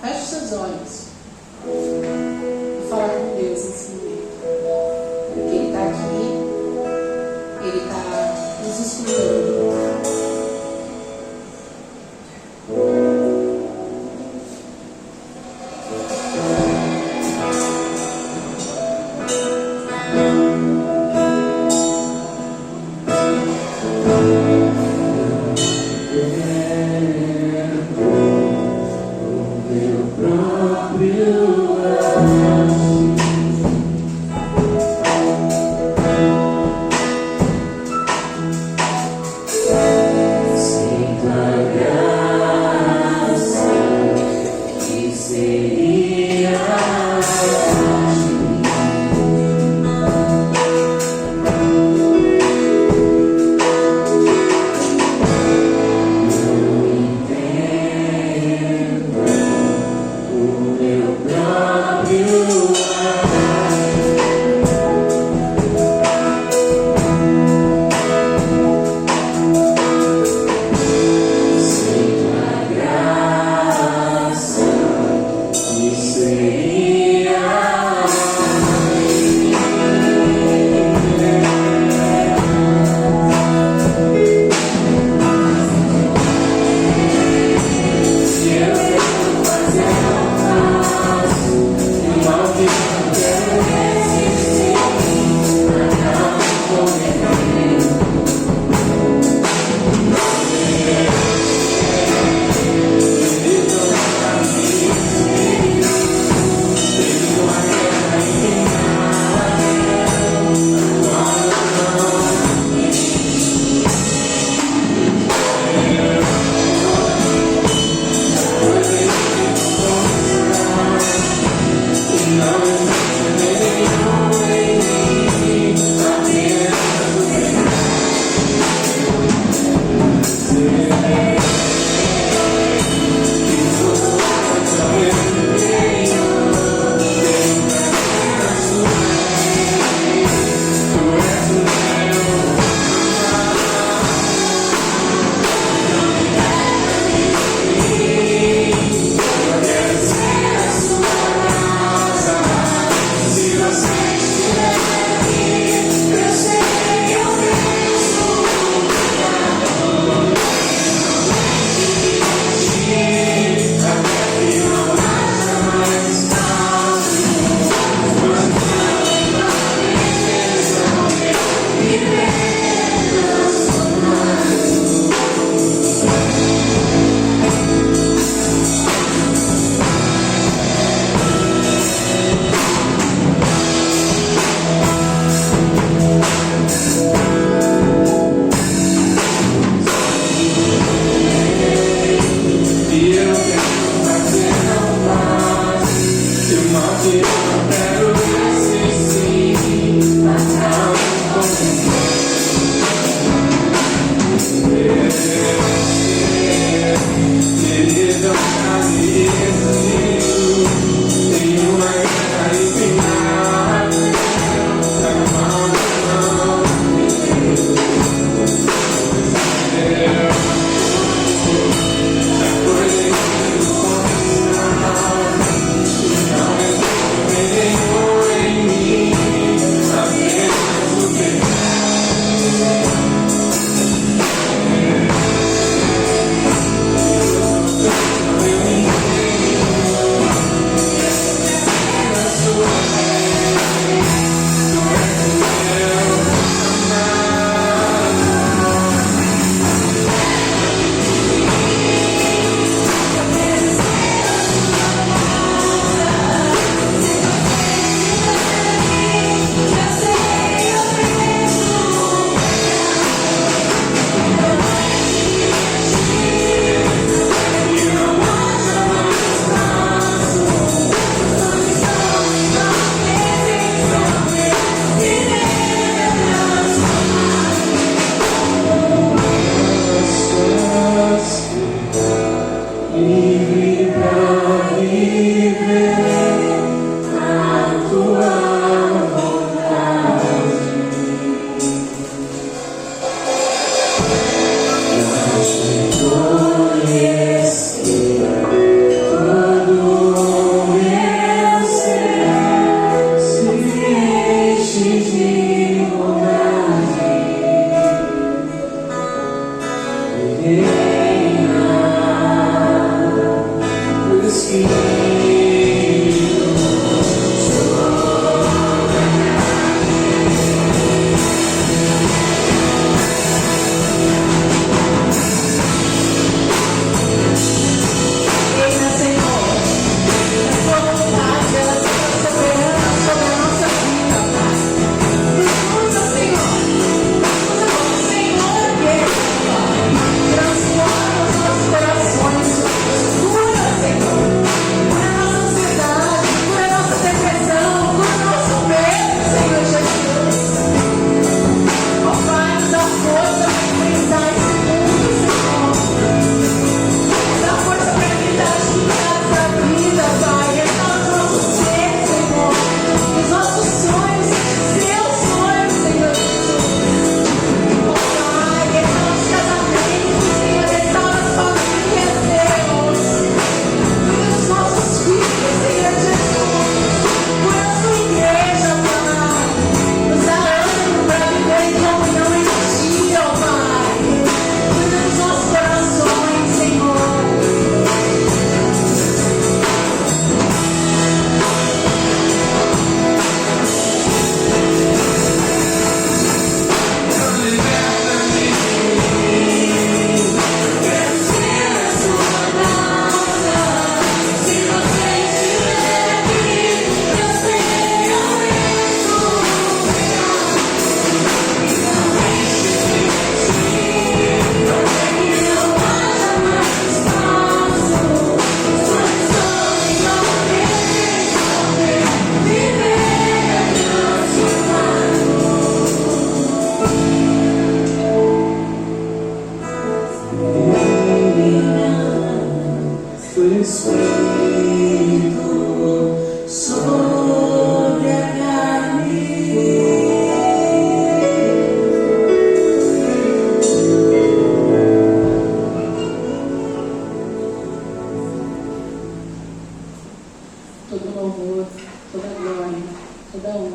Feche seus olhos e fala com Deus nesse momento. Porque Ele está aqui, Ele está nos escutando.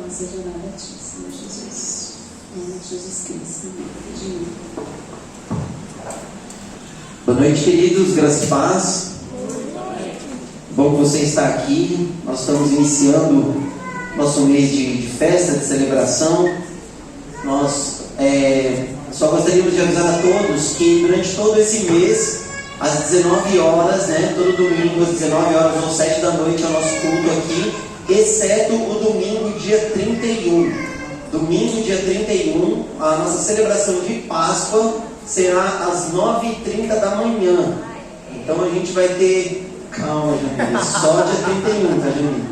não seja nada a ti, Senhor Jesus. Em nome de Jesus Cristo. Amém. Boa noite, queridos, graça e paz. Bom que você está aqui. Nós estamos iniciando nosso mês de festa, de celebração. Nós só gostaríamos de avisar a todos que durante todo esse mês, às 19 horas, todo domingo às 19 horas ou 7 da noite é o nosso culto aqui, exceto o domingo dia 31. Domingo dia 31, a nossa celebração de Páscoa será às 9h30 da manhã. Então a gente vai ter... Calma, Jamil, só dia 31, tá, Jamil?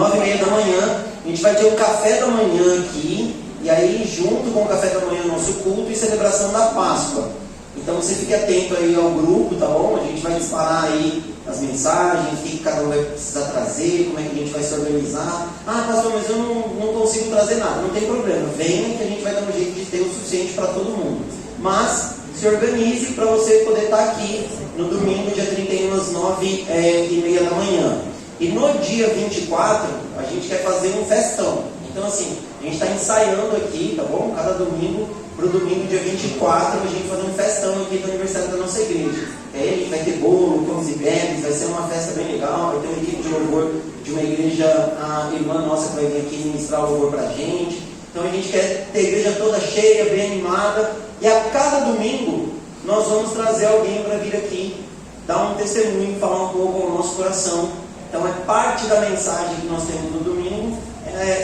9h30 da manhã, a gente vai ter um café da manhã aqui, e aí junto com o café da manhã nosso culto e celebração da Páscoa. Então você fique atento aí ao grupo, tá bom? A gente vai disparar aí as mensagens, o que cada um vai precisar trazer, como é que a gente vai se organizar. Ah, pastor, mas eu não consigo trazer nada. Não tem problema, venha que a gente vai dar um jeito de ter o suficiente para todo mundo. Mas se organize para você poder estar aqui no domingo, dia 31, às 9h30 da manhã. E no dia 24, a gente quer fazer um festão. Então assim, a gente está ensaiando aqui, tá bom? Cada domingo, para o domingo, dia 24, a gente fazer um festão aqui do aniversário da nossa igreja. A gente vai ter bolo, pães e bebes, vai ser uma festa bem legal, vai ter uma equipe de louvor de uma igreja, a irmã nossa que vai vir aqui ministrar o louvor para a gente. Então a gente quer ter a igreja toda cheia, bem animada, e a cada domingo nós vamos trazer alguém para vir aqui, dar um testemunho, falar um pouco ao nosso coração. Então é parte da mensagem que nós temos no domingo,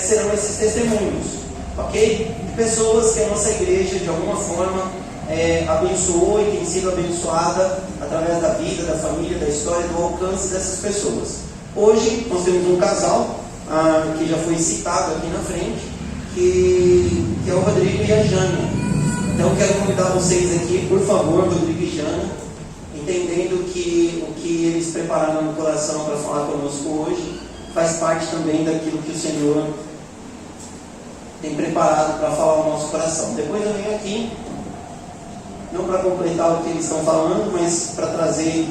serão esses testemunhos, ok? De pessoas que a nossa igreja de alguma forma abençoou e tem sido abençoada através da vida, da família, da história, do alcance dessas pessoas. Hoje nós temos um casal que já foi citado aqui na frente, que é o Rodrigo e a Jana. Então quero convidar vocês aqui, por favor, Rodrigo e Jana, entendendo que o que eles prepararam no coração para falar conosco hoje faz parte também daquilo que o Senhor tem preparado para falar ao nosso coração. Depois eu venho aqui, não para completar o que eles estão falando, mas para trazer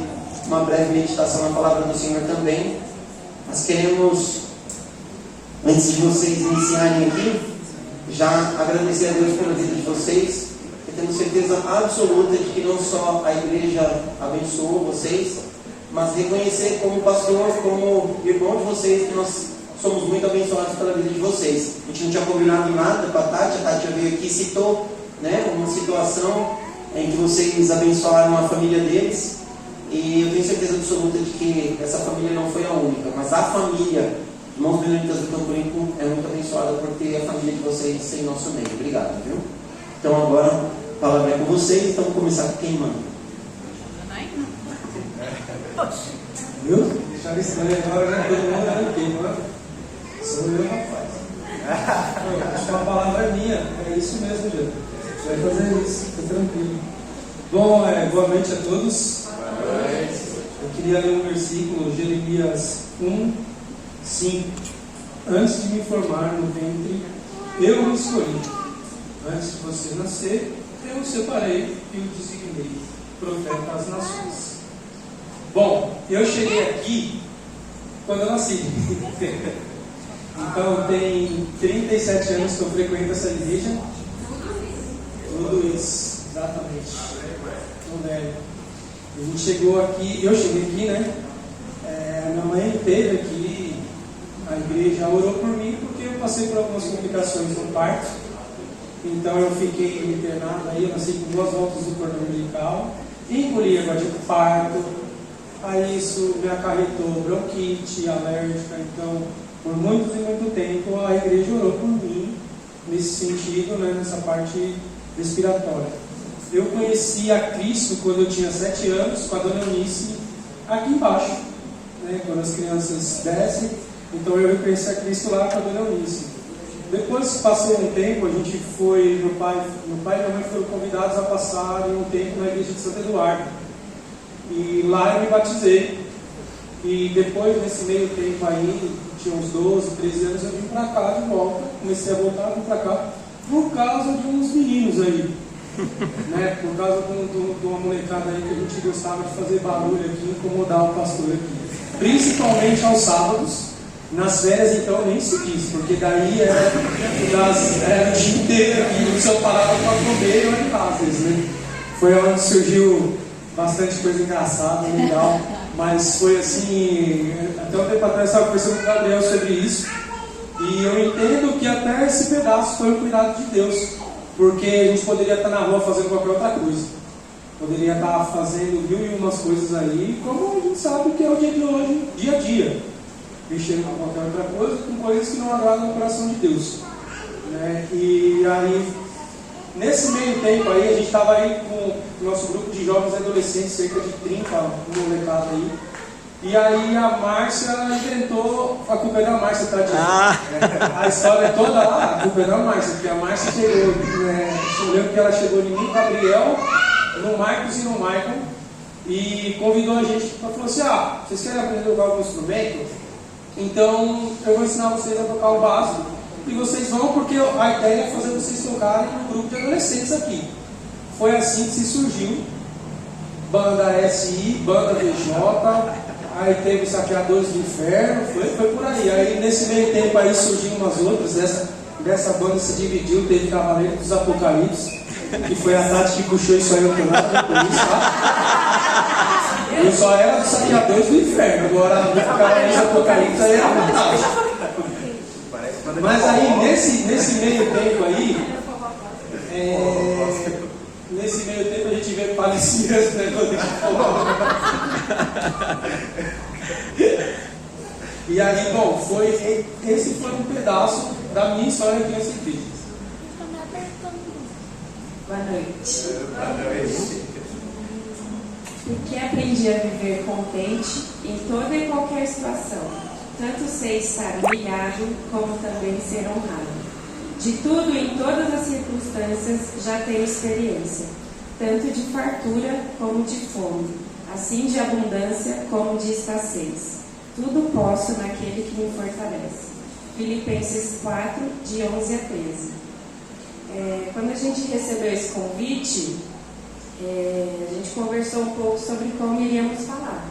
uma breve meditação na palavra do Senhor também. Nós queremos, antes de vocês iniciarem aqui, já agradecer a Deus pela vida de vocês. Eu tenho certeza absoluta de que não só a igreja abençoou vocês, mas reconhecer como pastor, como irmão de vocês, que nós somos muito abençoados pela vida de vocês. A gente não tinha combinado nada com a Tati veio aqui e citou uma situação em que vocês abençoaram a família deles, e eu tenho certeza absoluta de que essa família não foi a única, mas a família Irmãos Beneditas do Campo Limpo é muito abençoada por ter a família de vocês em nosso meio. Obrigado, viu? Então agora a palavra é com vocês, então vamos começar com quem manda. Viu? Deixaram estranho agora, né? Todo mundo era quem, não é? Sou eu, rapaz. Acho que a palavra é minha, é isso mesmo, gente. Você vai fazer isso, fica tranquilo. Bom, boa noite a todos. Boa noite. Eu queria ler um versículo, Jeremias 1:5. Antes de me formar no ventre, eu o escolhi. Antes de você nascer, eu o separei e o designei profeta às nações. Bom, eu cheguei aqui quando eu nasci. Então tem 37 anos que eu frequento essa igreja. Tudo isso, exatamente. Então, a gente chegou aqui, eu cheguei aqui, né? Minha mãe esteve aqui, a igreja orou por mim porque eu passei por algumas complicações no parto. Então eu fiquei internado aí, eu nasci com 2 voltas do cordão umbilical, engoli água de parto. Aí isso me acarretou bronquite, alérgica. Então, por muito e muito tempo, a igreja orou por mim nesse sentido, nessa parte respiratória. Eu conheci a Cristo quando eu tinha 7 anos, com a dona Eunice, aqui embaixo, quando as crianças descem. Então eu conheci a Cristo lá com a dona Eunice. Depois passou um tempo, a gente foi, meu pai e minha mãe foram convidados a passar um tempo na igreja de Santo Eduardo. E lá eu me batizei. E depois, nesse meio tempo aí, tinha uns 12, 13 anos, eu vim pra cá de volta. Comecei a voltar, vim pra cá, por causa de uns meninos aí. Por causa de uma molecada aí que a gente gostava de fazer barulho aqui, incomodar o pastor aqui. Principalmente aos sábados, Nas férias, então, nem se diz, porque daí era o dia inteiro aqui, o senhor parava para comer e olha lá, às vezes, né? Foi onde surgiu bastante coisa engraçada, legal, mas foi assim, até um tempo atrás eu estava conversando com o Gabriel sobre isso, e eu entendo que até esse pedaço foi um cuidado de Deus, porque a gente poderia estar na rua fazendo qualquer outra coisa, poderia estar fazendo 1001 coisas aí, como a gente sabe que é o dia de hoje, dia a dia, mexendo com qualquer outra coisa, com coisas que não agradam o coração de Deus, né? E aí, nesse meio tempo aí, a gente estava aí com o nosso grupo de jovens e adolescentes, cerca de 30 molecada aí. E aí a Márcia inventou, a culpa é da Márcia, tá dizendo? A história toda lá, a culpa é da Márcia, porque a Márcia chegou, né? Eu lembro que ela chegou em mim, Gabriel, no Marcos e no Michael, e convidou a gente, falou assim, vocês querem aprender a tocar algum instrumento? Então eu vou ensinar vocês a tocar o básico. E vocês vão, porque a ideia é fazer vocês tocarem um grupo de adolescentes aqui. Foi assim que se surgiu Banda SI, Banda VJ, aí teve Saqueadores do Inferno, foi por aí. Aí nesse meio tempo aí surgiu umas outras, dessa banda se dividiu, teve Cavaleiro dos Apocalipse, que foi a Tati que puxou isso aí, eu não tenho nada a ver com isso, tá? Eu só era dos Saqueadores do Inferno, agora o Cavaleiro dos Apocalipse aí era verdade. Mas aí, nesse meio tempo aí, a gente vê Palestinas, né? E aí, bom, esse foi um pedaço da minha história aqui nessa igreja. Boa noite. Boa noite. Porque aprendi a viver contente em toda e qualquer situação. Tanto sei estar humilhado, como também ser honrado. De tudo e em todas as circunstâncias já tenho experiência, tanto de fartura como de fome, assim de abundância como de escassez. Tudo posso naquele que me fortalece. Filipenses 4, de 11 a 13. Quando a gente recebeu esse convite, a gente conversou um pouco sobre como iríamos falar.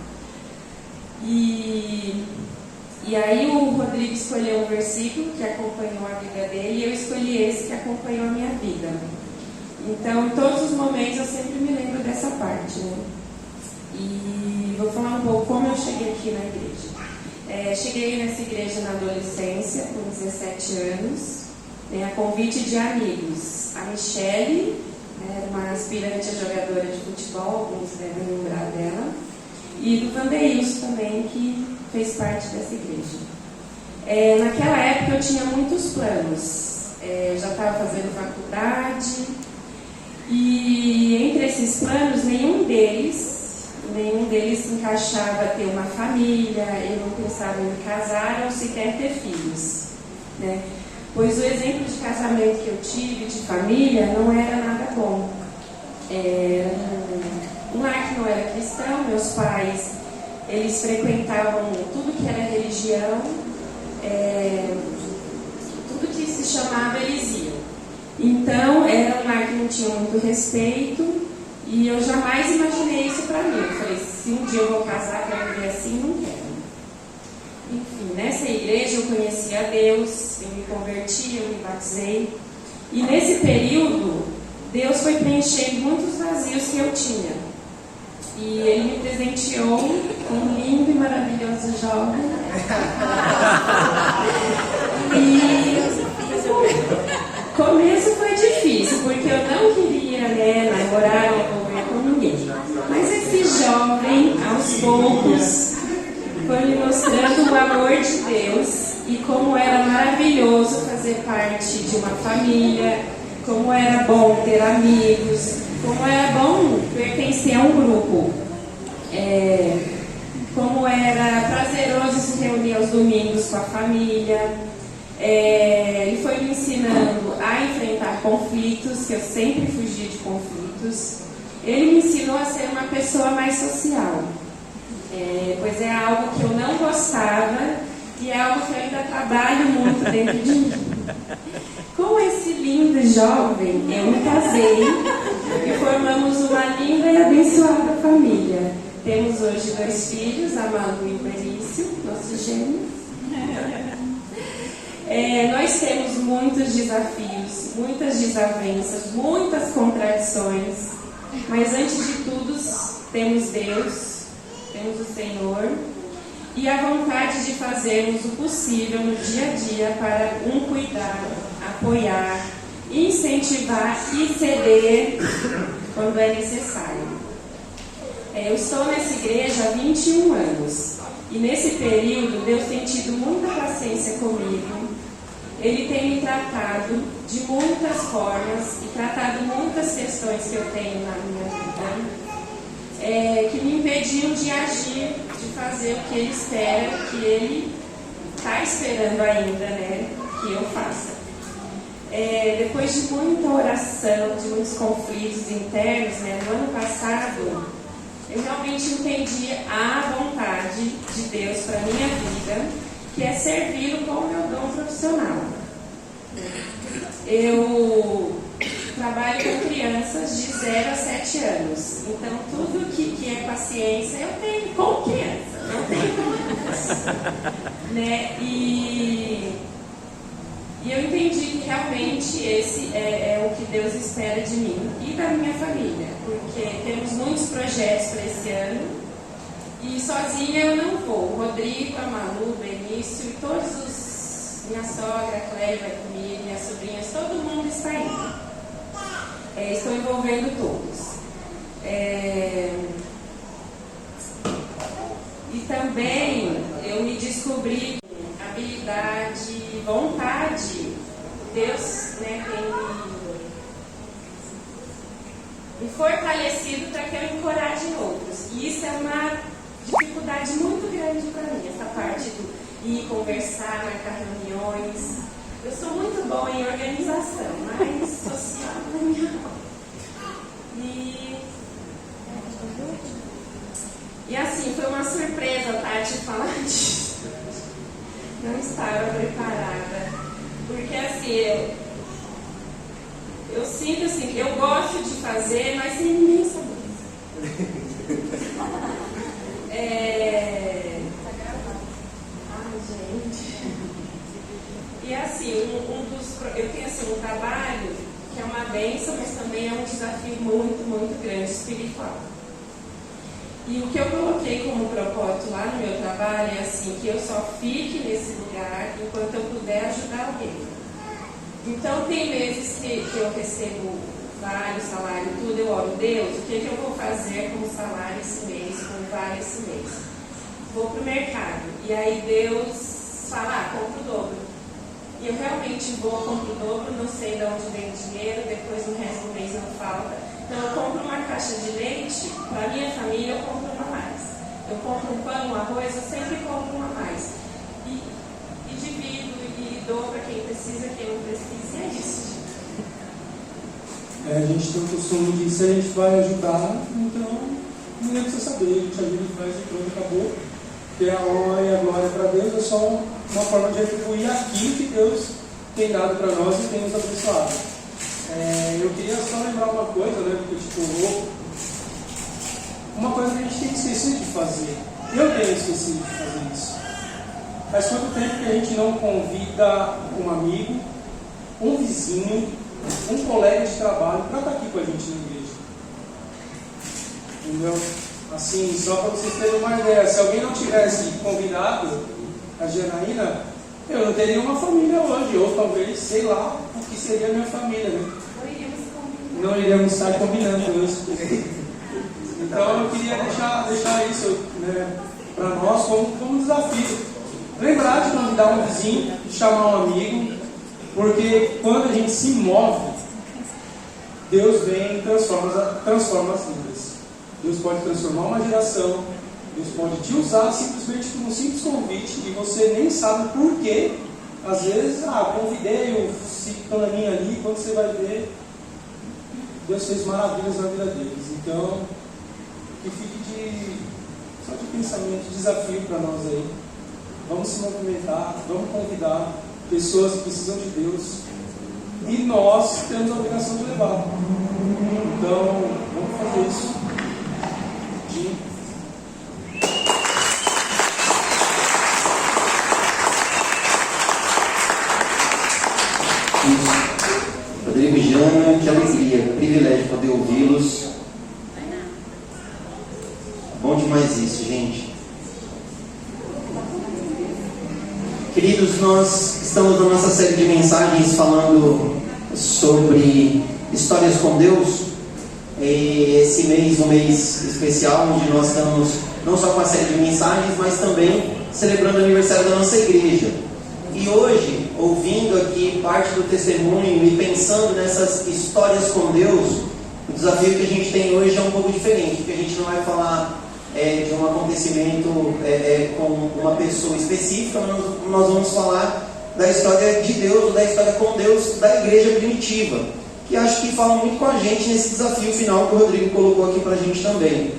E aí o Rodrigo escolheu um versículo que acompanhou a vida dele e eu escolhi esse que acompanhou a minha vida. Então, em todos os momentos eu sempre me lembro dessa parte, né? E vou falar um pouco como eu cheguei aqui na igreja. Cheguei nessa igreja na adolescência, com 17 anos, a convite de amigos. A Michele, era uma aspirante a jogadora de futebol, alguns devem lembrar dela, e do Vandeilson também, que fez parte dessa igreja. Naquela época eu tinha muitos planos, já estava fazendo faculdade, e entre esses planos, nenhum deles encaixava ter uma família, eu não pensava em me casar ou sequer ter filhos, né? Pois o exemplo de casamento que eu tive, de família, não era nada bom. Um lar que não era cristão, meus pais, eles frequentavam tudo que era religião, tudo que se chamava eles iam. Então, era um lar que não tinha muito respeito, e eu jamais imaginei isso para mim. Eu falei, se um dia eu vou casar para viver assim, não quero. Enfim, nessa igreja eu conheci a Deus, eu me converti, eu me batizei. E nesse período, Deus foi preenchendo muitos vazios que eu tinha. E Ele me presenteou com um lindo e maravilhoso jovem. E o começo foi difícil, porque eu não queria namorar ou envolver com ninguém. Mas esse jovem, aos poucos, foi me mostrando o amor de Deus e como era maravilhoso fazer parte de uma família, como era bom ter amigos, como era bom pertencer a um grupo, como era prazeroso se reunir aos domingos com a família. Ele foi me ensinando a enfrentar conflitos, que eu sempre fugi de conflitos. Ele me ensinou a ser uma pessoa mais social. Pois é algo que eu não gostava e é algo que eu ainda trabalho muito dentro de mim. Com esse lindo jovem, eu me casei e formamos uma linda e abençoada família. Temos hoje 2 filhos, Amado e Benício, nossos gêmeos. Nós temos muitos desafios, muitas desavenças, muitas contradições, mas antes de tudo temos Deus, temos o Senhor e a vontade de fazermos o possível no dia a dia para cuidar, apoiar, incentivar e ceder quando é necessário. Eu estou nessa igreja há 21 anos e nesse período Deus tem tido muita paciência comigo. Ele tem me tratado de muitas formas e tratado muitas questões que eu tenho na minha vida, que me impediam de agir, de fazer o que Ele espera, que Ele está esperando ainda, né, que eu faça. Depois de muita oração, de muitos conflitos internos, né, no ano passado, eu realmente entendi a vontade de Deus para a minha vida, que é servi-lo com o meu dom profissional. Eu trabalho com crianças de 0 a 7 anos, então tudo que é paciência eu tenho com criança, não tenho com criança, né? E eu entendi que realmente esse é o que Deus espera de mim e da minha família, porque temos muitos projetos para esse ano e sozinha eu não vou. O Rodrigo, a Malu, o Benício e todos minha sogra, a Cléia vai comigo, minhas sobrinhas, todo mundo está indo. Estou envolvendo todos. E também eu me descobri habilidade, vontade. Deus, né, tem me fortalecido para que eu encoraje outros. E isso é uma dificuldade muito grande para mim, essa parte do ir conversar, marcar reuniões. Eu sou muito boa em organização, mas social não é minha mão. E assim, foi uma surpresa a Tati falar disso. Não estava preparada. Porque assim, eu sinto assim, que eu gosto de fazer, mas sem ninguém saber. Ai, gente. E assim, eu tenho assim, um trabalho que é uma bênção, mas também é um desafio muito, muito grande espiritual. E o que eu coloquei como propósito lá no meu trabalho é assim, que eu só fique nesse lugar enquanto eu puder ajudar alguém. Então tem meses que eu recebo vários salários, tudo, eu oro, Deus, o que eu vou fazer com o salário esse mês, com o vale esse mês? Vou pro mercado. E aí Deus fala, compra o dobro. E eu realmente vou, compro o dobro, não sei de onde vem o dinheiro, depois no resto do mês não falta. Então eu compro uma caixa de leite, para a minha família eu compro uma mais. Eu compro um pão, um arroz, eu sempre compro uma mais. E divido e dou para quem precisa, quem não precisa, e é isso. A gente tem o costume de, se a gente vai ajudar, então ninguém precisa saber, a gente ajuda e faz e pronto, acabou. Porque a honra e a glória para Deus é só uma forma de retribuir aquilo que Deus tem dado para nós e tem nos abençoado. Eu queria só lembrar uma coisa, né, porque uma coisa que a gente tem esquecido de fazer. Eu tenho esquecido de fazer isso. Faz quanto tempo que a gente não convida um amigo, um vizinho, um colega de trabalho para estar aqui com a gente na igreja? Entendeu? Assim, só para vocês terem uma ideia, se alguém não tivesse convidado a Janaína, eu não teria uma família hoje, ou talvez, sei lá, o que seria a minha família, né? Não iríamos estar combinando isso. Então eu queria deixar isso, né, para nós como desafio. Lembrar de convidar um vizinho, de chamar um amigo, porque quando a gente se move, Deus vem e transforma as vidas. Deus pode transformar uma geração, Deus pode te usar simplesmente por um simples convite e você nem sabe por quê. Às vezes, convidei o ciclaninho ali, quando você vai ver, Deus fez maravilhas na vida deles. Então, que fique só de pensamento, de desafio para nós aí. Vamos se movimentar, vamos convidar pessoas que precisam de Deus e nós temos a obrigação de levar. Então, vamos fazer isso. Rodrigo e Jana, que alegria, privilégio poder ouvi-los. Bom demais isso, gente. Queridos, nós estamos na nossa série de mensagens falando sobre histórias com Deus. Esse mês, um mês especial, onde nós estamos não só com a série de mensagens, mas também celebrando o aniversário da nossa igreja. E hoje, ouvindo aqui parte do testemunho e pensando nessas histórias com Deus, o desafio que a gente tem hoje é um pouco diferente, porque a gente não vai falar de um acontecimento com uma pessoa específica, mas nós vamos falar da história de Deus, da história com Deus da igreja primitiva, que acho que fala muito com a gente nesse desafio final que o Rodrigo colocou aqui para a gente também.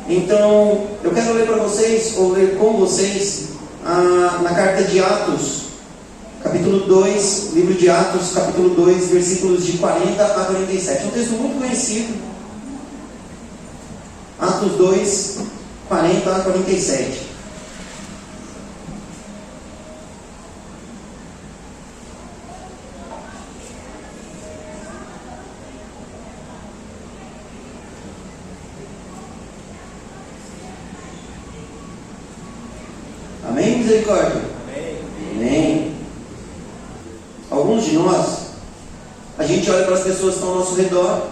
Então, eu quero ler para vocês, ou ler com vocês, na carta de Atos, capítulo 2, livro de Atos, capítulo 2, versículos de 40 a 47. Um texto muito conhecido. Atos 2, 40 a 47. Amém, misericórdia? Amém. Alguns de nós, a gente olha para as pessoas que estão ao nosso redor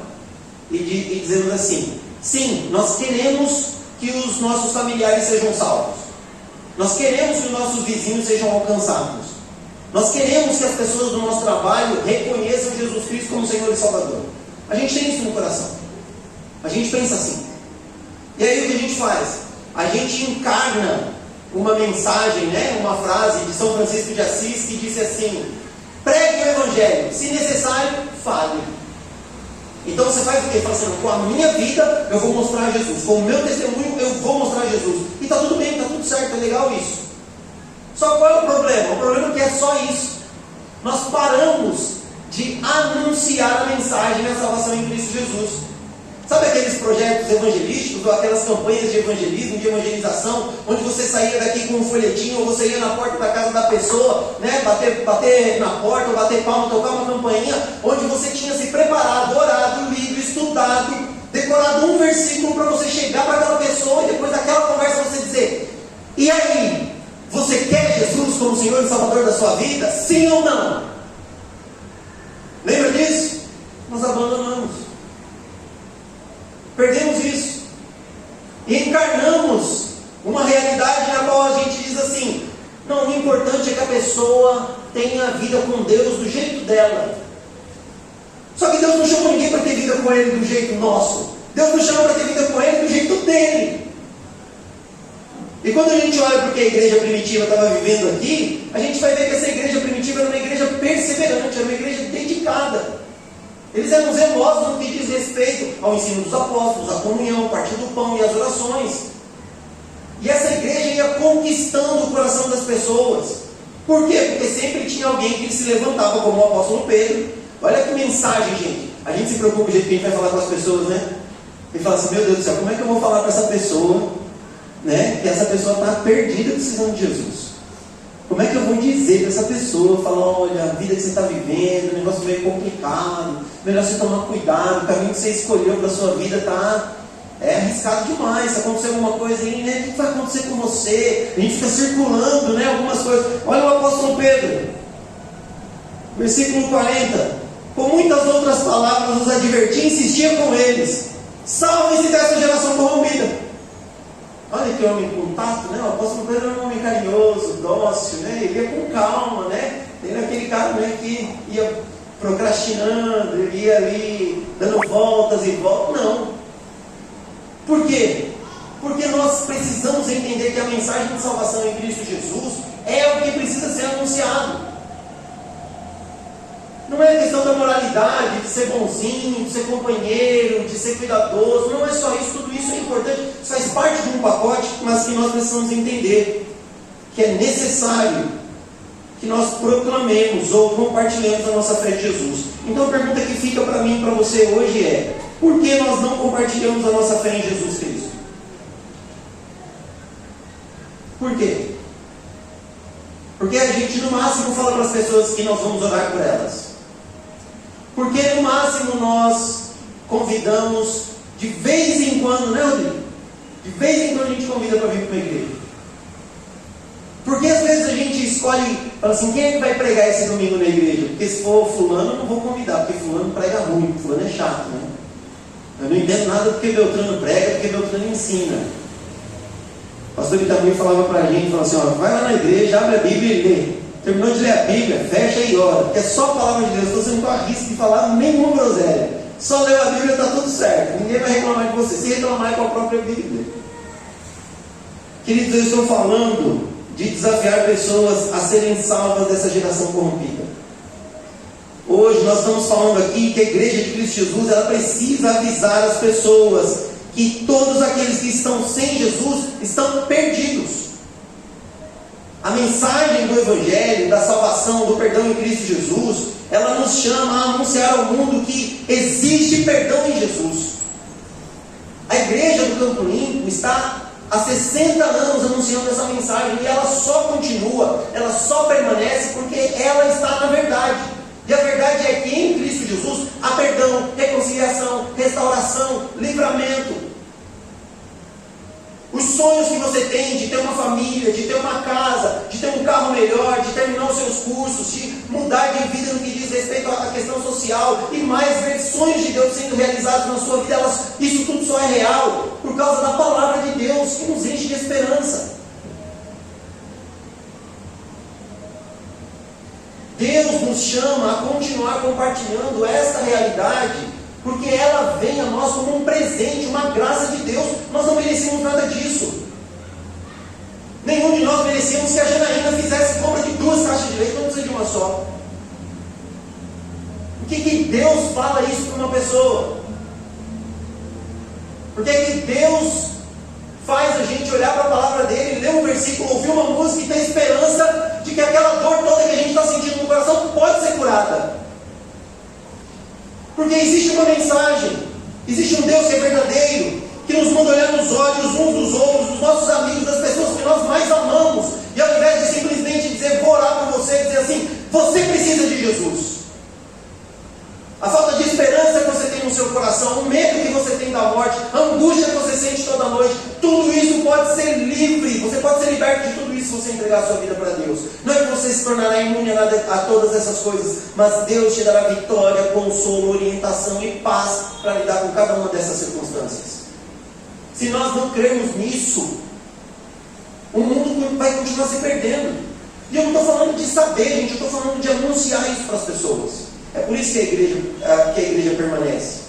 e dizemos assim: sim, nós queremos que os nossos familiares sejam salvos. Nós queremos que os nossos vizinhos sejam alcançados. Nós queremos que as pessoas do nosso trabalho reconheçam Jesus Cristo como Senhor e Salvador. A gente tem isso no coração. A gente pensa assim. E aí o que a gente faz? A gente encarna uma mensagem, uma frase de São Francisco de Assis que disse assim: pregue o Evangelho, se necessário, fale. Então você faz o quê? Fala assim: com a minha vida eu vou mostrar Jesus, com o meu testemunho eu vou mostrar Jesus. E está tudo bem, está tudo certo, é legal isso. Só qual é o problema? O problema é que é só isso. Nós paramos de anunciar a mensagem da salvação em Cristo Jesus. Sabe aqueles projetos evangelísticos, ou aquelas campanhas de evangelismo, de evangelização, onde você saía daqui com um folhetinho, ou você ia na porta da casa da pessoa, bater na porta, ou bater palma, tocar uma campainha, onde você tinha se preparado, orado, lido, estudado, decorado um versículo para você chegar para aquela pessoa e depois daquela conversa você dizer: e aí, você quer Jesus como Senhor e Salvador da sua vida? Sim ou não? Lembra disso? Nós abandonamos. Perdemos isso. E encarnamos uma realidade na qual a gente diz assim: não, o importante é que a pessoa tenha a vida com Deus do jeito dela. Só que Deus não chama ninguém para ter vida com Ele do jeito nosso. Deus nos chama para ter vida com Ele do jeito dele. E quando a gente olha para o que a igreja primitiva estava vivendo aqui, a gente vai ver que essa igreja primitiva era uma igreja perseverante, era uma igreja dedicada. Eles eram zelosos no que diz respeito ao ensino dos apóstolos, a comunhão, o partir do pão e as orações. E essa igreja ia conquistando o coração das pessoas. Por quê? Porque sempre tinha alguém que se levantava, como o apóstolo Pedro. Olha que mensagem, gente. A gente se preocupa com o jeito que a gente vai falar com as pessoas, né? E fala assim: meu Deus do céu, como é que eu vou falar para essa pessoa, que essa pessoa está perdida precisando de Jesus? Como é que eu vou dizer para essa pessoa, falar: olha, a vida que você está vivendo, um negócio meio complicado, melhor você tomar cuidado, o caminho que você escolheu para a sua vida está arriscado demais. Se acontecer alguma coisa aí, o que vai acontecer com você? A gente fica circulando, algumas coisas. Olha o apóstolo Pedro, versículo 40. Com muitas outras palavras os advertia e insistia com eles: salvem-se dessa geração corrompida. Olha que homem com tato, O apóstolo Pedro era um homem carinhoso, dócil, Ele ia com calma, Ele era aquele cara, que ia procrastinando, ele ia ali dando voltas e voltas. Não. Por quê? Porque nós precisamos entender que a mensagem de salvação em Cristo Jesus é o que precisa ser anunciado. Não é questão da moralidade, de ser bonzinho, de ser companheiro, de ser cuidadoso. Não é só isso, tudo isso é importante. Isso faz parte de um pacote, mas que nós precisamos entender que é necessário que nós proclamemos ou compartilhemos a nossa fé de Jesus. Então a pergunta que fica para mim e para você hoje é: por que nós não compartilhamos a nossa fé em Jesus Cristo? Por quê? Porque a gente no máximo fala para as pessoas que nós vamos orar por elas. Porque no máximo nós convidamos de vez em quando, né, Rodrigo? De vez em quando a gente convida para vir para uma igreja. Porque às vezes a gente escolhe, fala assim, quem é que vai pregar esse domingo na igreja? Porque se for fulano, eu não vou convidar, porque fulano prega muito, fulano é chato, né? Eu não entendo nada do que Beltrano prega, do que Beltrano ensina. O pastor Itaú falava para a gente, falava assim, ó, vai lá na igreja, abre a Bíblia e lê. Terminou de ler a Bíblia, fecha e ora, porque é só a palavra de Deus, então você não corre risco de falar nenhuma groselha. Só leu a Bíblia e está tudo certo, ninguém vai reclamar de você, se reclamar é com a própria Bíblia. Queridos, eu estou falando de desafiar pessoas a serem salvas dessa geração corrompida. Hoje nós estamos falando aqui que a igreja de Cristo Jesus, ela precisa avisar as pessoas que todos aqueles que estão sem Jesus estão perdidos. A mensagem do Evangelho, da salvação, do perdão em Cristo Jesus, ela nos chama a anunciar ao mundo que existe perdão em Jesus. A igreja do Campo Limpo está há 60 anos anunciando essa mensagem, e ela só continua, ela só permanece porque ela está na verdade. E a verdade é que em Cristo Jesus há perdão, reconciliação, restauração, livramento. Os sonhos que você tem de ter uma família, de ter uma casa, de ter um carro melhor, de terminar os seus cursos, de mudar de vida no que diz respeito à questão social, e mais ver sonhos de Deus sendo realizados na sua vida, isso tudo só é real por causa da palavra de Deus que nos enche de esperança. Deus nos chama a continuar compartilhando esta realidade, porque ela vem a nós como um presente, uma graça de Deus. Nós não merecíamos nada disso. Nenhum de nós merecíamos que a Janaína fizesse compra de 2 caixas de leite, não precisa de uma só. Por que Deus fala isso para uma pessoa? Por que Deus faz a gente olhar para a palavra dele, ler um versículo, ouvir uma música e ter esperança de que aquela dor toda que a gente está sentindo no coração pode ser curada? Porque existe uma mensagem, existe um Deus que é verdadeiro, que nos manda olhar nos olhos uns dos outros, dos nossos amigos, das pessoas que nós mais amamos, e ao invés de simplesmente dizer, vou orar por você, dizer assim, você precisa de Jesus. A falta de esperança que você tem no seu coração, o medo que você tem da morte, a angústia que você sente toda noite, tudo isso pode ser livre, você pode ser liberto de tudo isso se você entregar a sua vida para Deus. Não é que você se tornará imune a todas essas coisas, mas Deus te dará vitória, consolo, orientação e paz para lidar com cada uma dessas circunstâncias. Se nós não crermos nisso, o mundo vai continuar se perdendo. E eu não estou falando de saber, gente, eu estou falando de anunciar isso para as pessoas. É por isso que a igreja permanece.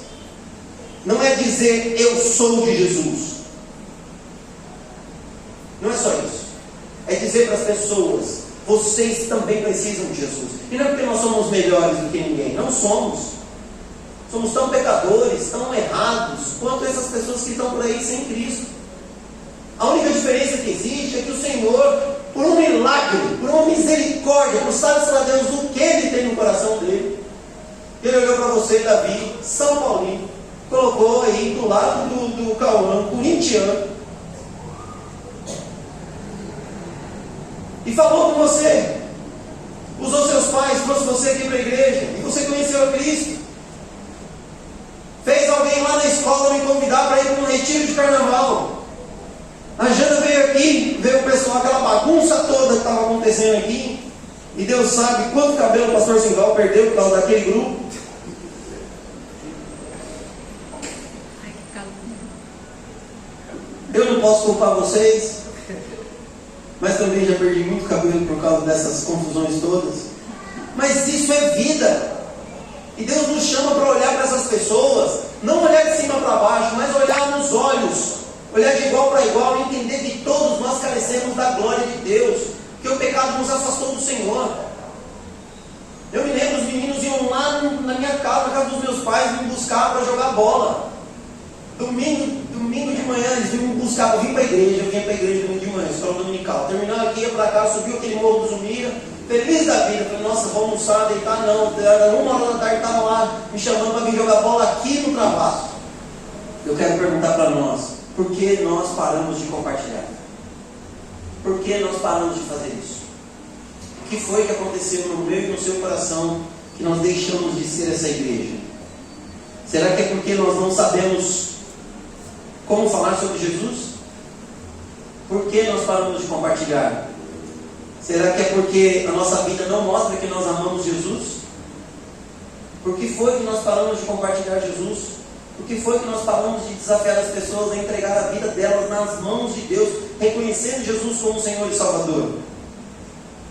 Não é dizer eu sou de Jesus. Não é só isso. É dizer para as pessoas, vocês também precisam de Jesus. E não é porque nós somos melhores do que ninguém. Não somos. Somos tão pecadores, tão errados, quanto essas pessoas que estão por aí sem Cristo. A única diferença que existe é que o Senhor, por um milagre, por uma misericórdia, por sabe-se lá Deus o que Ele tem no coração dele, Ele olhou para você, Davi, São Paulinho, colocou aí do lado do Cauã, corintiano, e falou com você, usou seus pais, trouxe você aqui para a igreja, e você conheceu a Cristo. Fez alguém lá na escola me convidar para ir para um retiro de carnaval. A Jana veio aqui, veio o pessoal, aquela bagunça toda que estava acontecendo aqui, e Deus sabe quanto cabelo o pastor Simval perdeu por causa daquele grupo. Eu não posso culpar vocês, mas também já perdi muito cabelo por causa dessas confusões todas. Mas isso é vida. E Deus nos chama para olhar para essas pessoas, não olhar de cima para baixo, mas olhar nos olhos, olhar de igual para igual e entender que todos nós carecemos da glória de Deus, que o pecado nos afastou do Senhor. Eu me lembro, os meninos iam lá na minha casa, na casa dos meus pais, me buscar para jogar bola. Domingo de manhã eles vinham me buscar, eu vim para a igreja, eu vinha para a igreja domingo de manhã, escola dominical. Terminava aqui, ia para cá, subiu aquele morro do Zumira, feliz da vida. Falei, nossa, vou almoçar, deitar, não. Era 1h da tarde, estava lá me chamando para vir jogar bola aqui no Travasso. Eu quero perguntar para nós, por que nós paramos de compartilhar? Por que nós paramos de fazer isso? O que foi que aconteceu no meu e no seu coração que nós deixamos de ser essa igreja? Será que é porque nós não sabemos como falar sobre Jesus? Por que nós paramos de compartilhar? Será que é porque a nossa vida não mostra que nós amamos Jesus? Por que foi que nós paramos de compartilhar Jesus? Por que foi que nós paramos de desafiar as pessoas a entregar a vida delas nas mãos de Deus, reconhecendo Jesus como Senhor e Salvador?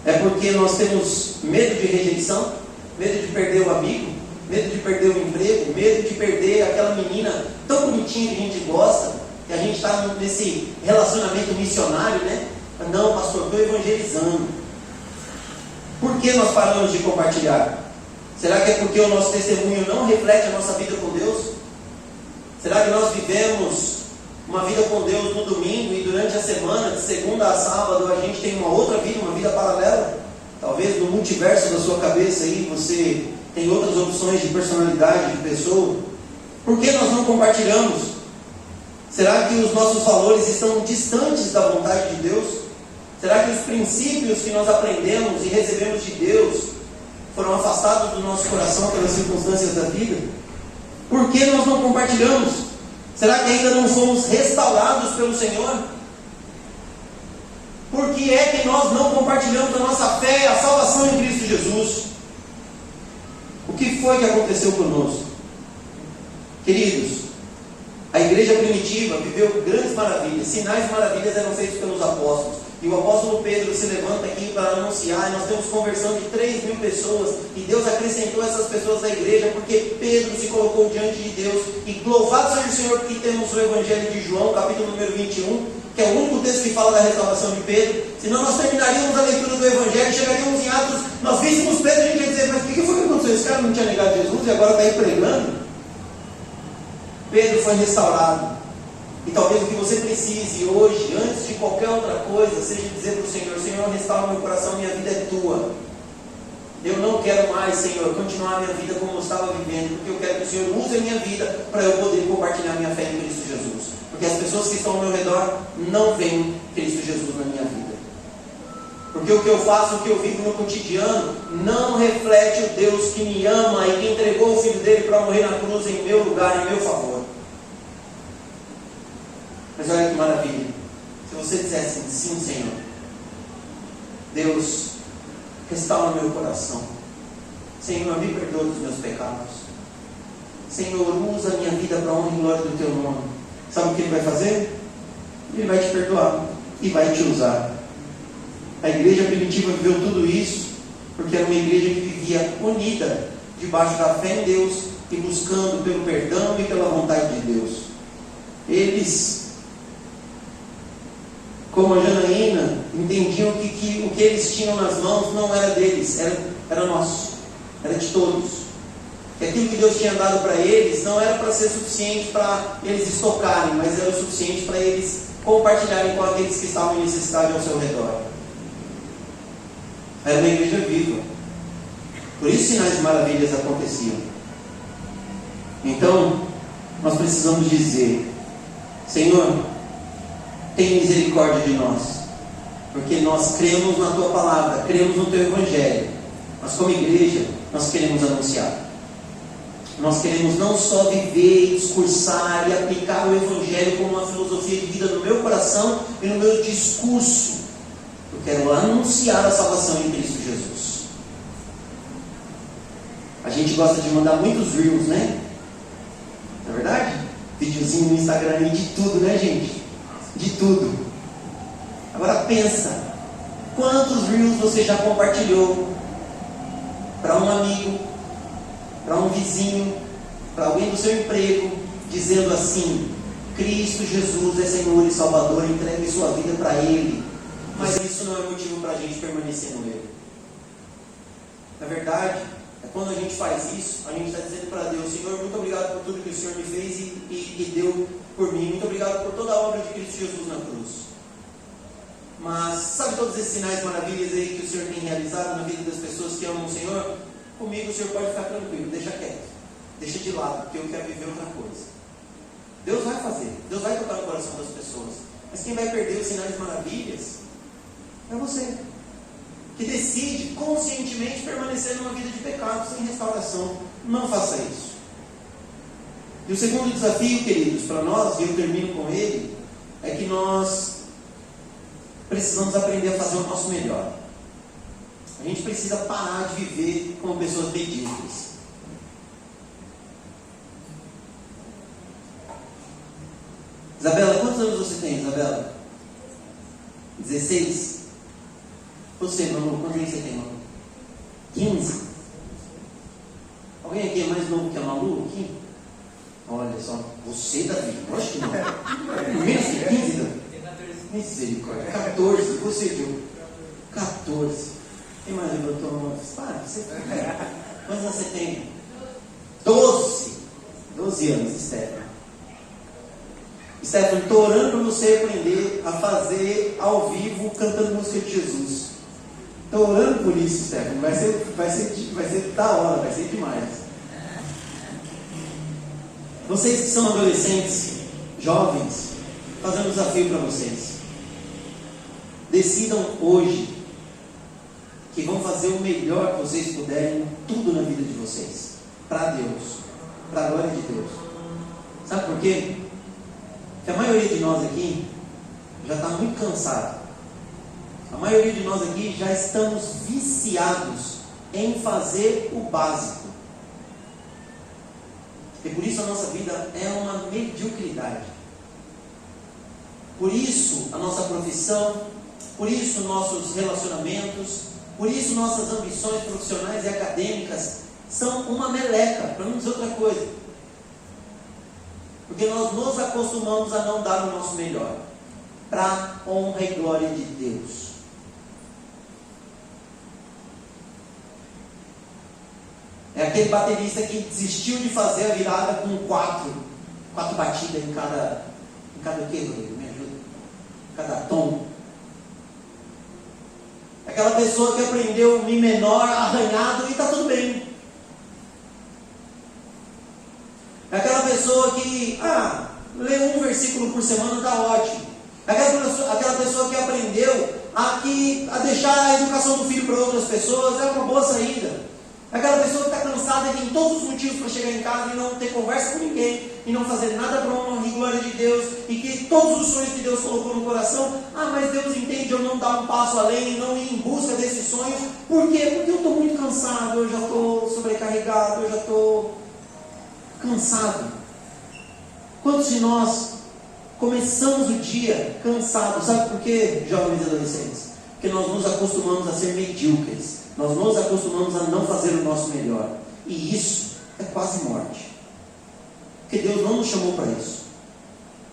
É porque nós temos medo de rejeição, medo de perder o amigo, medo de perder o emprego, medo de perder aquela menina tão bonitinha que a gente gosta, que a gente está nesse relacionamento missionário, né? Não, pastor, estou evangelizando. Por que nós paramos de compartilhar? Será que é porque o nosso testemunho não reflete a nossa vida com Deus? Será que nós vivemos uma vida com Deus no domingo e durante a semana, de segunda a sábado, a gente tem uma outra vida, uma vida paralela? Talvez no multiverso da sua cabeça aí você tem outras opções de personalidade, de pessoa. Por que nós não compartilhamos? Será que os nossos valores estão distantes da vontade de Deus? Será que os princípios que nós aprendemos e recebemos de Deus foram afastados do nosso coração pelas circunstâncias da vida? Por que nós não compartilhamos? Será que ainda não fomos restaurados pelo Senhor? Por que é que nós não compartilhamos a nossa fé, a salvação em Cristo Jesus? O que foi que aconteceu conosco? Queridos, a igreja primitiva viveu grandes maravilhas, sinais e maravilhas eram feitos pelos apóstolos. E o apóstolo Pedro se levanta aqui para anunciar, e nós temos conversão de 3.000 pessoas, e Deus acrescentou essas pessoas à igreja, porque Pedro se colocou diante de Deus, e louvado seja o Senhor que temos o Evangelho de João, capítulo número 21, que é o único texto que fala da restauração de Pedro. Senão nós terminaríamos a leitura do Evangelho, chegaríamos em Atos, nós víssemos Pedro, e a gente ia dizer, mas o que foi que aconteceu? Esse cara não tinha negado Jesus e agora está aí pregando? Pedro foi restaurado. E talvez o que você precise hoje, antes de qualquer outra coisa, seja dizer para o Senhor: Senhor, restaura meu coração, minha vida é tua. Eu não quero mais, Senhor, continuar a minha vida como eu estava vivendo, porque eu quero que o Senhor use a minha vida para eu poder compartilhar minha fé em Cristo Jesus. Porque as pessoas que estão ao meu redor não veem Cristo Jesus na minha vida. Porque o que eu faço, o que eu vivo no cotidiano, não reflete o Deus que me ama e que entregou o Filho dele para morrer na cruz em meu lugar, em meu favor. Mas olha que maravilha, se você dissesse: sim, Senhor, Deus, restaura o meu coração, Senhor, me perdoa dos meus pecados, Senhor, usa a minha vida para a honra e glória do teu nome. Sabe o que Ele vai fazer? Ele vai te perdoar e vai te usar. A igreja primitiva viveu tudo isso porque era uma igreja que vivia unida debaixo da fé em Deus e buscando pelo perdão e pela vontade de Deus. Eles, como a Janaína, entendiam que o que eles tinham nas mãos não era deles, era nosso, era de todos. Que aquilo que Deus tinha dado para eles não era para ser suficiente para eles estocarem, mas era o suficiente para eles compartilharem com aqueles que estavam em necessidade ao seu redor. Era uma igreja viva. Por isso sinais e maravilhas aconteciam. Então, nós precisamos dizer: Senhor, tem misericórdia de nós, porque nós cremos na Tua palavra, cremos no Teu Evangelho. Mas como igreja, nós queremos anunciar. Nós queremos não só viver, discursar e aplicar o Evangelho como uma filosofia de vida no meu coração e no meu discurso. Eu quero anunciar a salvação em Cristo Jesus. A gente gosta de mandar muitos reels, né? Não é verdade? Videozinho no Instagram, de tudo, né, gente? De tudo. Agora pensa, quantos reels você já compartilhou para um amigo, para um vizinho, para alguém do seu emprego, dizendo assim: Cristo Jesus é Senhor e Salvador, entregue sua vida para Ele. Mas isso não é motivo para a gente permanecer no erro. Na verdade, é quando a gente faz isso, a gente está dizendo para Deus: Senhor, muito obrigado por tudo que o Senhor me fez e deu por mim. Muito obrigado por toda a obra de Cristo Jesus na cruz. Mas sabe todos esses sinais e maravilhas aí que o Senhor tem realizado na vida das pessoas que amam o Senhor? Comigo o Senhor pode ficar tranquilo, deixa quieto, deixa de lado, porque eu quero viver outra coisa. Deus vai fazer, Deus vai tocar no coração das pessoas. Mas quem vai perder os sinais e maravilhas é você, que decide conscientemente permanecer numa vida de pecado sem restauração. Não faça isso. E o segundo desafio, queridos, para nós, e eu termino com ele, é que nós precisamos aprender a fazer o nosso melhor. A gente precisa parar de viver como pessoas medíocres. Isabela, quantos anos você tem, Isabela? 16? Você, Manu, quantos anos você tem, Manu? 15? Alguém aqui é mais novo que a Malu aqui? Olha só, você, Davi, eu acho que não. Menos que 15, Davi? Misericórdia, 14, você viu? 14. Quem mais levantou a mão? Para, você. Quantos anos você tem? 12. 12 anos, Stephanie. Stephanie, estou orando para você aprender a fazer ao vivo cantando música de Jesus. Estou orando por isso, Stephanie. Vai ser da hora, vai ser demais. Vocês que são adolescentes, jovens, fazer um desafio para vocês. Decidam hoje que vão fazer o melhor que vocês puderem, tudo na vida de vocês, para Deus, para a glória de Deus. Sabe por quê? Porque a maioria de nós aqui já está muito cansado. A maioria de nós aqui já estamos viciados em fazer o básico. E por isso a nossa vida é uma mediocridade. Por isso a nossa profissão, por isso nossos relacionamentos, por isso nossas ambições profissionais e acadêmicas são uma meleca, para não dizer outra coisa. Porque nós nos acostumamos a não dar o nosso melhor, para a honra e glória de Deus. É aquele baterista que desistiu de fazer a virada com quatro batidas em cada o que, Rodrigo? Me ajuda? Cada tom. É aquela pessoa que aprendeu Mi menor, arranhado e está tudo bem. É aquela pessoa que, lê um versículo por semana, está ótimo. É aquela pessoa que aprendeu a deixar a educação do filho para outras pessoas, é uma boa saída. É aquela pessoa que está cansada e tem todos os motivos para chegar em casa e não ter conversa com ninguém, e não fazer nada para honra e glória de Deus, e que todos os sonhos que Deus colocou no coração, mas Deus entende eu não dar um passo além, não ir em busca desses sonhos. Por quê? Porque eu estou muito cansado, eu já estou sobrecarregado, eu já estou cansado. Quantos de nós começamos o dia cansados? Sabe por quê, jovens e adolescentes? Porque nós nos acostumamos a ser medíocres. Nós nos acostumamos a não fazer o nosso melhor. E isso é quase morte. Porque Deus não nos chamou para isso.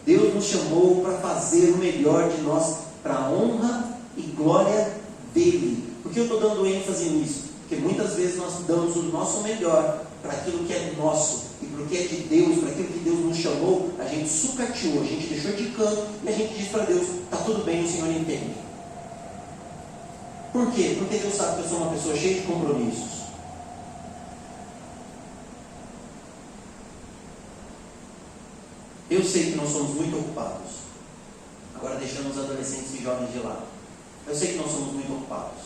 Deus nos chamou para fazer o melhor de nós, para a honra e glória dEle. Por que eu estou dando ênfase nisso? Porque muitas vezes nós damos o nosso melhor para aquilo que é nosso. E para o que é de Deus, para aquilo que Deus nos chamou, a gente sucateou, a gente deixou de canto e a gente diz para Deus, está tudo bem, o Senhor entende. Por quê? Porque Deus sabe que eu sou uma pessoa cheia de compromissos. Eu sei que nós somos muito ocupados. Agora deixando os adolescentes e jovens de lado. Eu sei que nós somos muito ocupados.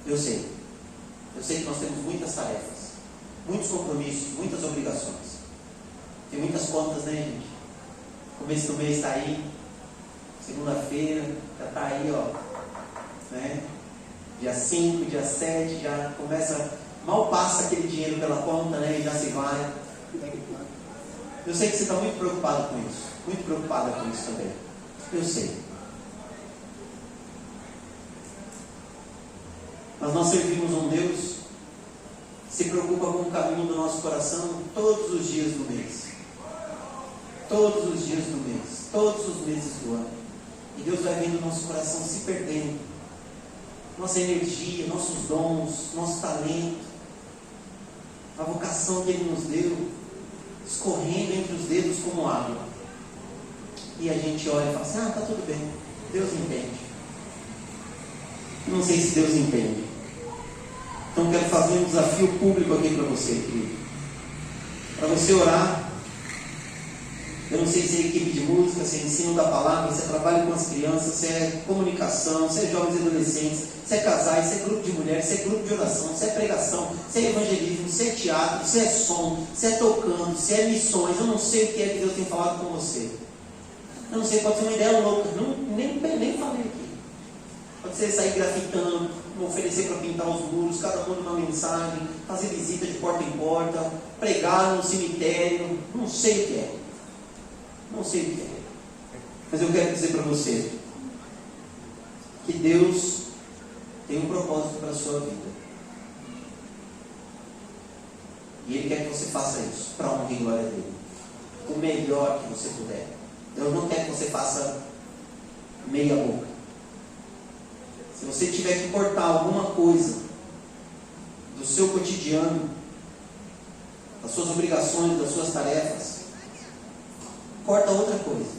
Eu sei. Eu sei que nós temos muitas tarefas, muitos compromissos, muitas obrigações. Tem muitas contas, né, gente? Começo do mês está aí. Segunda-feira já está aí, ó. Né? Dia 5, dia 7, já começa, mal passa aquele dinheiro pela conta, né? E já se vai. Eu sei que você está muito preocupado com isso, muito preocupada com isso também. Eu sei. Mas nós servimos um Deus que se preocupa com o caminho do nosso coração todos os dias do mês. Todos os dias do mês, todos os meses do ano. E Deus vai vendo o nosso coração se perdendo. Nossa energia, nossos dons, nosso talento, a vocação que Ele nos deu, escorrendo entre os dedos como água. E a gente olha e fala assim, está tudo bem, Deus entende. Não sei se Deus entende. Então quero fazer um desafio público aqui para você, querido. Para você orar Eu não sei se é equipe de música, se é ensino da palavra, se é trabalho com as crianças, se é comunicação, se é jovens e adolescentes, se é casais, se é grupo de mulheres, se é grupo de oração, se é pregação, se é evangelismo, se é teatro, se é som, se é tocando, se é missões. Eu não sei o que é que Deus tem falado com você. Eu não sei, pode ser uma ideia louca, nem falei aqui. Pode ser sair grafitando, oferecer para pintar os muros, cada mundo uma mensagem, fazer visita de porta em porta, pregar no cemitério, não sei o que é. Não sei o que é. Mas eu quero dizer para você que Deus tem um propósito para a sua vida. E Ele quer que você faça isso para a honra e glória dele. O melhor que você puder. Deus não quer que você faça meia boca. Se você tiver que cortar alguma coisa do seu cotidiano, das suas obrigações, das suas tarefas, corta outra coisa,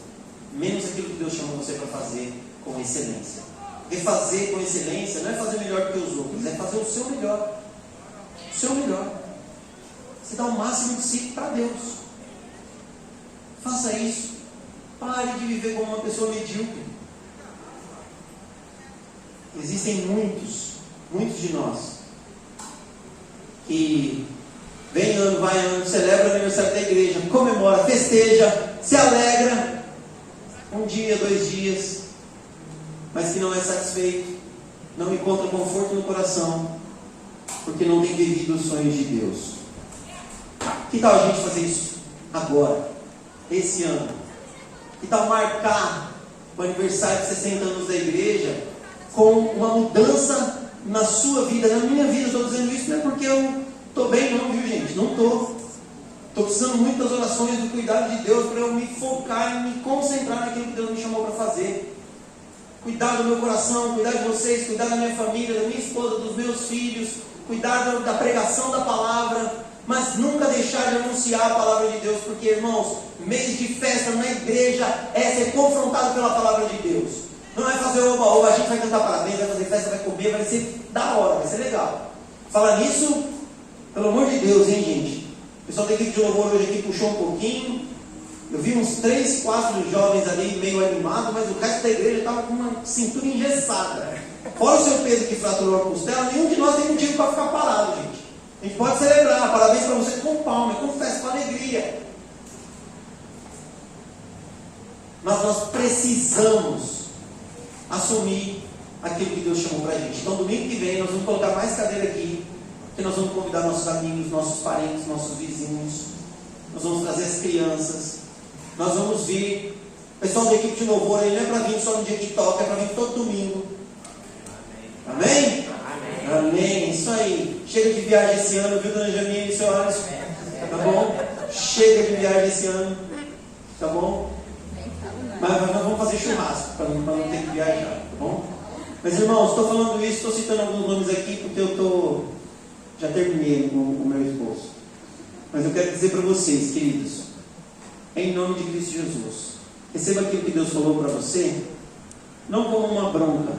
menos aquilo que Deus chamou você para fazer com excelência. Porque fazer com excelência não é fazer melhor que os outros, é fazer o seu melhor. O seu melhor. Você dá o máximo de si para Deus. Faça isso. Pare de viver como uma pessoa medíocre. Existem muitos de nós que vem ano, vai ano, celebra o aniversário da igreja, comemora, festeja, se alegra, um dia, 2 dias, mas que não é satisfeito, não encontra conforto no coração, porque não tem vivido os sonhos de Deus. Que tal a gente fazer isso agora, esse ano? Que tal marcar o aniversário de 60 anos da igreja com uma mudança na sua vida, na minha vida? Estou dizendo isso não é porque eu estou bem não, viu gente? Não estou. Estou precisando muito das orações, do cuidado de Deus, para eu me focar e me concentrar naquilo que Deus me chamou para fazer. Cuidar do meu coração, cuidar de vocês, cuidar da minha família, da minha esposa, dos meus filhos, cuidar da pregação da palavra, mas nunca deixar de anunciar a palavra de Deus, porque, irmãos, mês de festa na igreja é ser confrontado pela palavra de Deus. Não é fazer oba-oba, a gente vai cantar parabéns, vai fazer festa, vai comer, vai ser da hora, vai ser legal. Falar nisso, pelo amor de Deus, hein, gente? O pessoal da equipe de louvor hoje aqui puxou um pouquinho. Eu vi uns 3, 4 jovens ali meio animados, mas o resto da igreja estava com uma cintura engessada. Fora o seu peso que fraturou a costela, nenhum de nós tem motivo para ficar parado, gente. A gente pode celebrar, parabéns para você com palma, com festa, com alegria. Mas nós precisamos assumir aquilo que Deus chamou para a gente. Então, domingo que vem, nós vamos colocar mais cadeira aqui, porque nós vamos convidar nossos amigos, nossos parentes, nossos vizinhos. Nós vamos trazer as crianças. Nós vamos vir. O pessoal da equipe de louvor aí não é para vir só no dia que toca, é para vir todo domingo. Amém? Amém? Amém. Isso aí. Chega de viagem esse ano, viu, dona Jamile e seu Alisson? Tá bom? Chega de viagem esse ano. Tá bom? Mas nós vamos fazer churrasco para não ter que viajar, tá bom? Mas irmãos, estou falando isso, estou citando alguns nomes aqui porque eu já terminei o meu esposo. Mas eu quero dizer para vocês, queridos, em nome de Cristo Jesus, receba aquilo que Deus falou para você, não como uma bronca,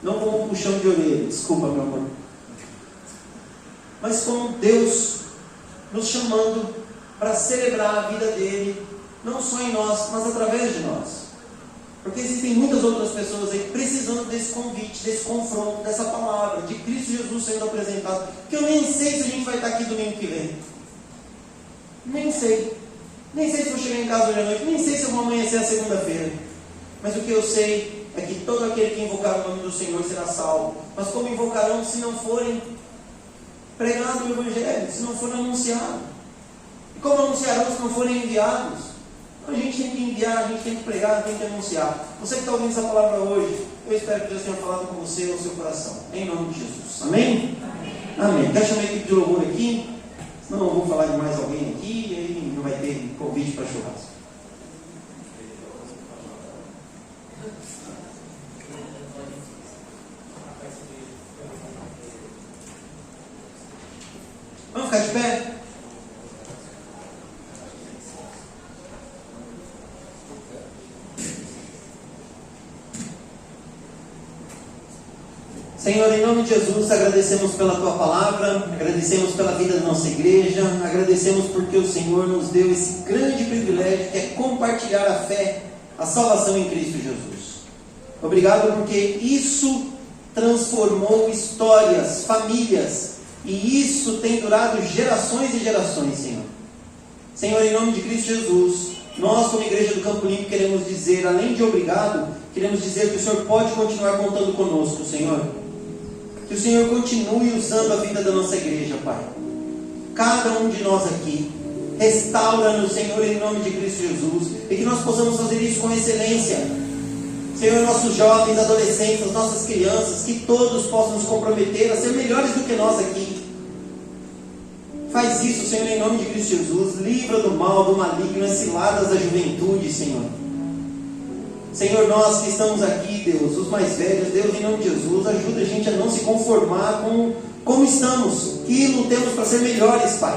não como um puxão de orelha, desculpa meu amor, mas como Deus nos chamando para celebrar a vida dele, não só em nós, mas através de nós. Porque existem muitas outras pessoas aí precisando desse convite, desse confronto, dessa palavra, de Cristo Jesus sendo apresentado, que eu nem sei se a gente vai estar aqui domingo que vem. Nem sei. Nem sei se vou chegar em casa hoje à noite, nem sei se eu vou amanhecer a segunda-feira. Mas o que eu sei é que todo aquele que invocar o nome do Senhor será salvo. Mas como invocarão se não forem pregados o Evangelho, se não forem anunciados? E como anunciarão se não forem enviados? A gente tem que enviar, a gente tem que pregar, tem que anunciar. Você que está ouvindo essa palavra hoje, eu espero que Deus tenha falado com você ou seu coração. Em nome de Jesus. Amém? Amém. Quero chamar a equipe de louvor aqui. Senão eu vou falar de mais alguém aqui e aí não vai ter convite para churrasco. Vamos ficar de pé? Senhor, em nome de Jesus, agradecemos pela Tua palavra, agradecemos pela vida da nossa igreja, agradecemos porque o Senhor nos deu esse grande privilégio que é compartilhar a fé, a salvação em Cristo Jesus. Obrigado porque isso transformou histórias, famílias, e isso tem durado gerações e gerações, Senhor. Senhor, em nome de Cristo Jesus, nós como Igreja do Campo Limpo queremos dizer, além de obrigado, queremos dizer que o Senhor pode continuar contando conosco, Senhor. Que o Senhor continue usando a vida da nossa igreja, Pai. Cada um de nós aqui, restaura-nos, Senhor, em nome de Cristo Jesus, e que nós possamos fazer isso com excelência. Senhor, nossos jovens, adolescentes, as nossas crianças, que todos possam nos comprometer a ser melhores do que nós aqui. Faz isso, Senhor, em nome de Cristo Jesus. Livra do mal, do maligno, as ciladas da juventude, Senhor. Senhor, nós que estamos aqui, Deus, os mais velhos, Deus, em nome de Jesus, ajuda a gente a não se conformar com como estamos, que lutemos para ser melhores, Pai.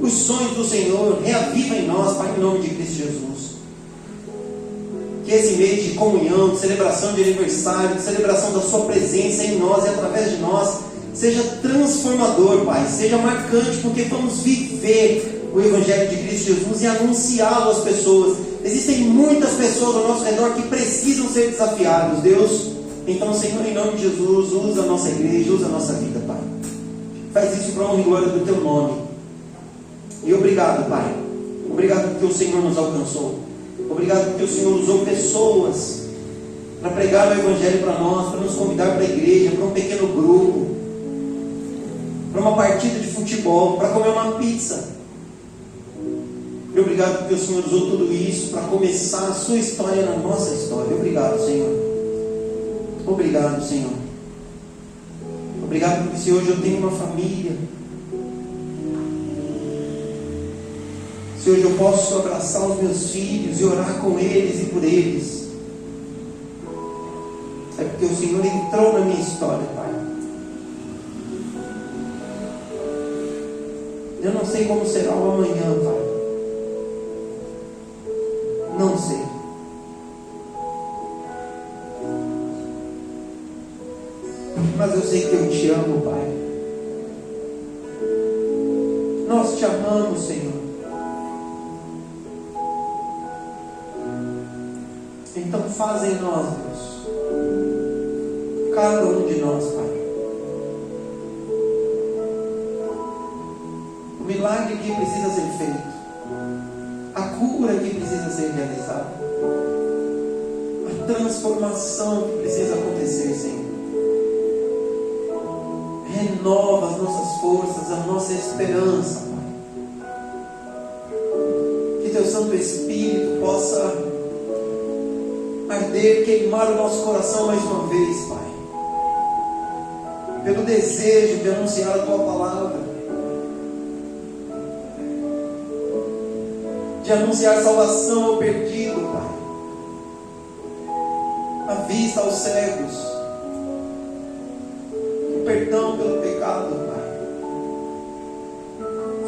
Os sonhos do Senhor, reaviva em nós, Pai, em nome de Cristo Jesus. Que esse mês de comunhão, de celebração de aniversário, de celebração da Sua presença em nós e através de nós, seja transformador, Pai, seja marcante, porque vamos viver o Evangelho de Cristo Jesus e anunciá-lo às pessoas. Existem muitas pessoas ao nosso redor que precisam ser desafiadas, Deus. Então, Senhor, em nome de Jesus, usa a nossa igreja, usa a nossa vida, Pai. Faz isso para a honra e glória do Teu nome. E obrigado, Pai. Obrigado porque o Senhor nos alcançou. Obrigado porque o Senhor usou pessoas para pregar o Evangelho para nós, para nos convidar para a igreja, para um pequeno grupo, para uma partida de futebol, para comer uma pizza. E obrigado porque o Senhor usou tudo isso para começar a Sua história na nossa história. Obrigado, Senhor. Obrigado, Senhor. Obrigado porque se hoje eu tenho uma família, se hoje eu posso abraçar os meus filhos e orar com eles e por eles, é porque o Senhor entrou na minha história, Pai. Eu não sei como será o amanhã, Pai. Não sei. Mas eu sei que eu te amo, Pai. Nós te amamos, Senhor. Então faz em nós, Deus, cada um de nós, Pai, o milagre que precisa ser feito, a cura que precisa ser realizada, a transformação que precisa acontecer, Senhor. Renova as nossas forças, a nossa esperança, Pai. Que Teu Santo Espírito possa arder, queimar o nosso coração mais uma vez, Pai, pelo desejo de anunciar a Tua palavra, de anunciar salvação ao perdido, Pai, a vista aos cegos, o perdão pelo pecado, Pai.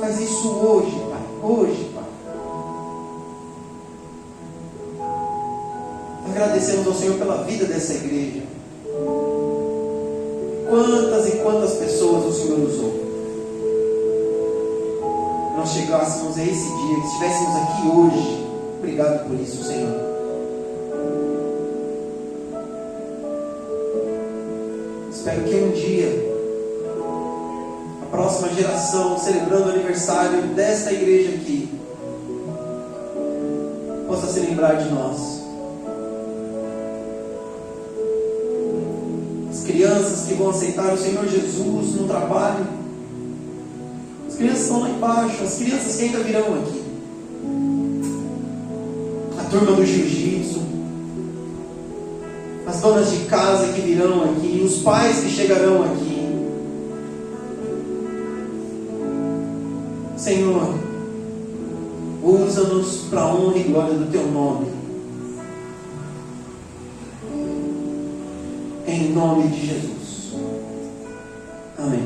Faz isso hoje, Pai, hoje, Pai. Agradecemos ao Senhor pela vida dessa igreja. Quantas e quantas pessoas o Senhor usou. Nós chegássemos a esse dia, que estivéssemos aqui hoje. Obrigado por isso, Senhor. Espero que um dia a próxima geração, celebrando o aniversário desta igreja aqui, possa se lembrar de nós. Crianças que vão aceitar o Senhor Jesus no trabalho, as crianças estão lá embaixo, as crianças que ainda virão aqui, a turma do jiu-jitsu, as donas de casa que virão aqui, os pais que chegarão aqui. Senhor, usa-nos para a honra e glória do Teu nome. Em nome de Jesus. Amém.